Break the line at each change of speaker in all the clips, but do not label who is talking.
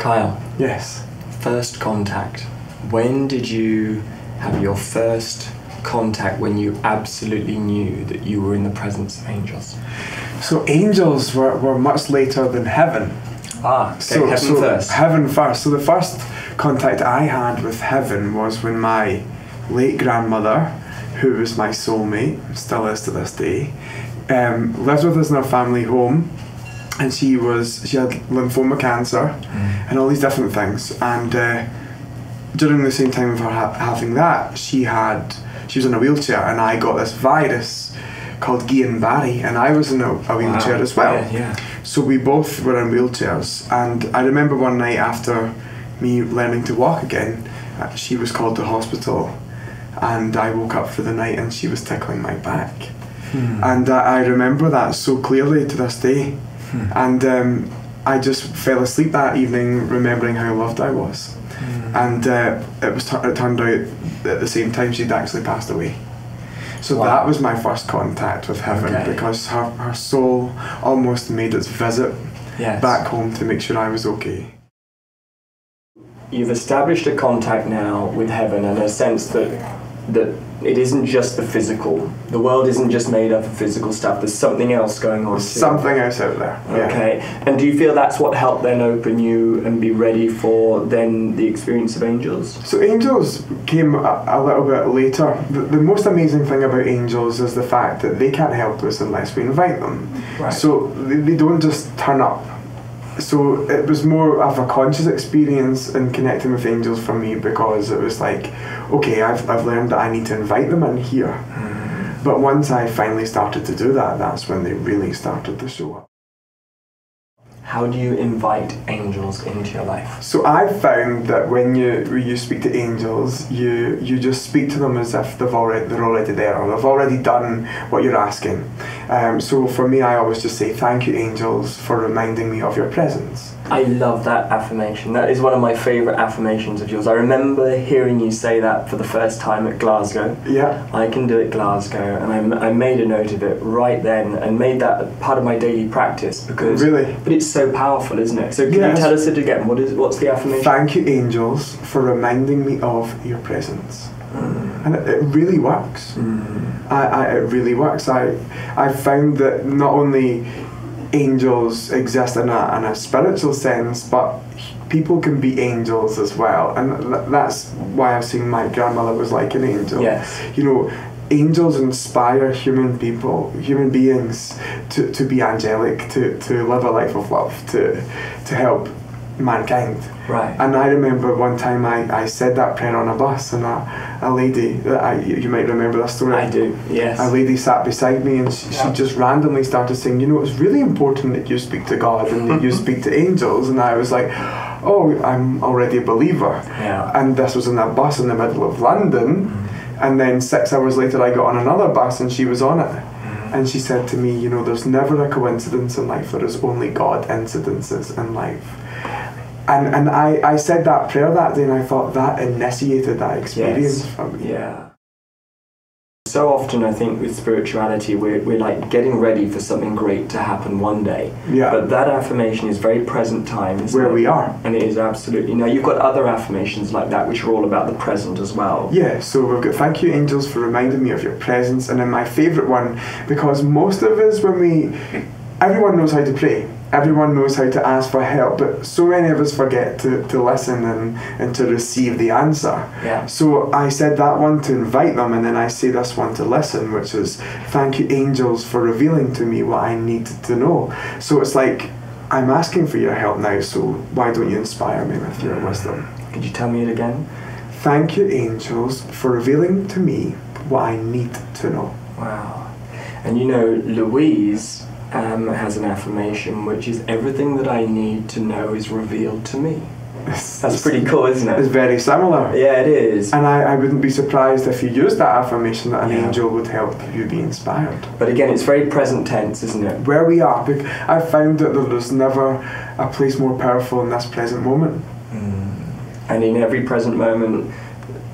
Kyle,
Yes.
first contact. When did you have your first contact when you absolutely knew that you were in the presence of angels?
So angels were much later than heaven.
So heaven first.
Heaven first. So the first contact I had with heaven was when my late grandmother, who was my soulmate, still is to this day, lived with us in our family home, and she had lymphoma cancer and all these different things. And during the same time of her having that, she was in a wheelchair, and I got this virus called Guillain-Barré, and I was in a wheelchair as well.
Yeah.
So we both were in wheelchairs, and I remember one night after me learning to walk again, she was called to hospital, and I woke up for the night and she was tickling my back. And I remember that so clearly to this day. And I just fell asleep that evening remembering how loved I was. And it turned out at the same time she'd actually passed away. So that was my first contact with heaven, because her soul almost made its visit back home to make sure I was okay.
You've established a contact now with heaven, and a sense that it isn't just the physical. The world isn't just made up of physical stuff. There's something else going on.
There's something else out there.
Okay. And do you feel that's what helped then open you and be ready for then the experience of angels?
So angels came a little bit later. The most amazing thing about angels is the fact that they can't help us unless we invite them.
Right.
So they don't just turn up. So it was more of a conscious experience in connecting with angels for me, because it was like, okay, I've learned that I need to invite them in here. But once I finally started to do that, that's when they really started to show up.
How do you invite angels into your life?
So I found that when you speak to angels, you just speak to them as if they're already there, or they've already done what you're asking. So for me, I always just say, thank you, angels, for reminding me of your presence.
I love that affirmation. That is one of my favourite affirmations of yours. I remember hearing you say that for the first time at Glasgow.
Yeah.
I can do it, Glasgow, and I made a note of it right then and made that part of my daily practice, because
Really?
But it's so powerful, isn't it? So can you tell us it again? What's the affirmation?
Thank you, angels, for reminding me of your presence. And it really works. It really works. I found that not only angels exist in a spiritual sense, but people can be angels as well, and that's why I've seen my grandmother was like an angel.
Yes.
You know, angels inspire human beings to be angelic, to live a life of love, to help mankind.
Right.
And I remember one time I said that prayer on a bus, and a lady, you might remember that story.
I do, yes.
A lady sat beside me, and she just randomly started saying, you know, it's really important that you speak to God and that you speak to angels. And I was like, oh, I'm already a believer.
Yeah.
And this was in a bus in the middle of London. And then 6 hours later I got on another bus and she was on it. And she said to me, you know, there's never a coincidence in life, there is only God incidences in life. And I said that prayer that day, and I thought that initiated that experience for me.
Yeah. So often I think with spirituality we're like getting ready for something great to happen one day.
Yeah.
But that affirmation is very present time, isn't
Where
it?
we are.
And it is absolutely. Now you've got other affirmations like that which are all about the present as well.
Yeah, so we've got thank you, angels, for reminding me of your presence. And then my favourite one, because most of us, everyone knows how to pray. Everyone knows how to ask for help, but so many of us forget to listen and to receive the answer.
Yeah.
So I said that one to invite them, and then I say this one to listen, which is thank you, angels, for revealing to me what I need to know. So it's like, I'm asking for your help now, so why don't you inspire me with your wisdom?
Could you tell me it again?
Thank you, angels, for revealing to me what I need to know.
Wow. And you know, Louise has an affirmation which is everything that I need to know is revealed to me. That's pretty cool, isn't it?
It's very similar.
Yeah, it is.
And I wouldn't be surprised if you used that affirmation that an angel would help you be inspired.
But again, it's very present tense, isn't it?
Where we are. I've found that there's never a place more powerful than this present moment.
And in every present moment,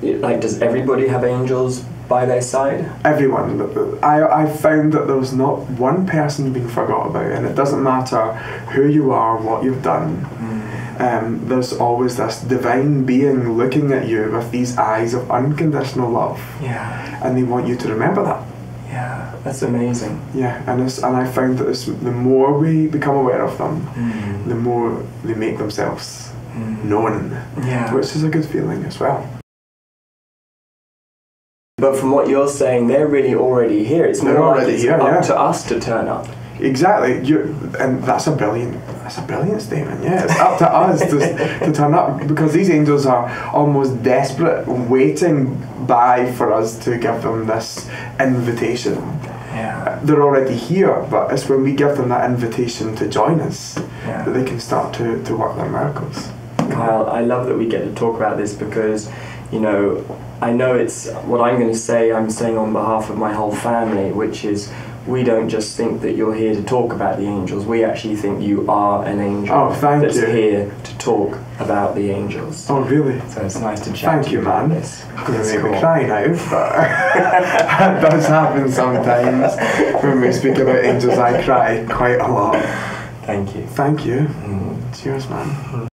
like, does everybody have angels by their side?
Everyone. I found that there's not one person being forgot about, and it doesn't matter who you are, what you've done. there's always this divine being looking at you with these eyes of unconditional love.
Yeah.
And they want you to remember that.
Yeah, that's amazing.
Yeah, and I found that the more we become aware of them, the more they make themselves known.
Yeah.
Which is a good feeling as well.
But from what you're saying, they're really already here. It's more like it's up to us to turn up.
Exactly, and that's a brilliant statement. Yeah, it's up to us to turn up, because these angels are almost desperate, waiting by for us to give them this invitation.
Yeah,
they're already here, but it's when we give them that invitation to join us that they can start to work their miracles.
Kyle, I love that we get to talk about this because, you know, I know it's what I'm going to say. I'm saying on behalf of my whole family, which is, we don't just think that you're here to talk about the angels. We actually think you are an angel that's here to talk about the angels.
Oh, really?
So it's nice to chat to you about this.
I'm going to make me cry now, but that does happen sometimes. When we speak about angels, I cry quite a lot.
Thank you.
Thank you. Cheers, man.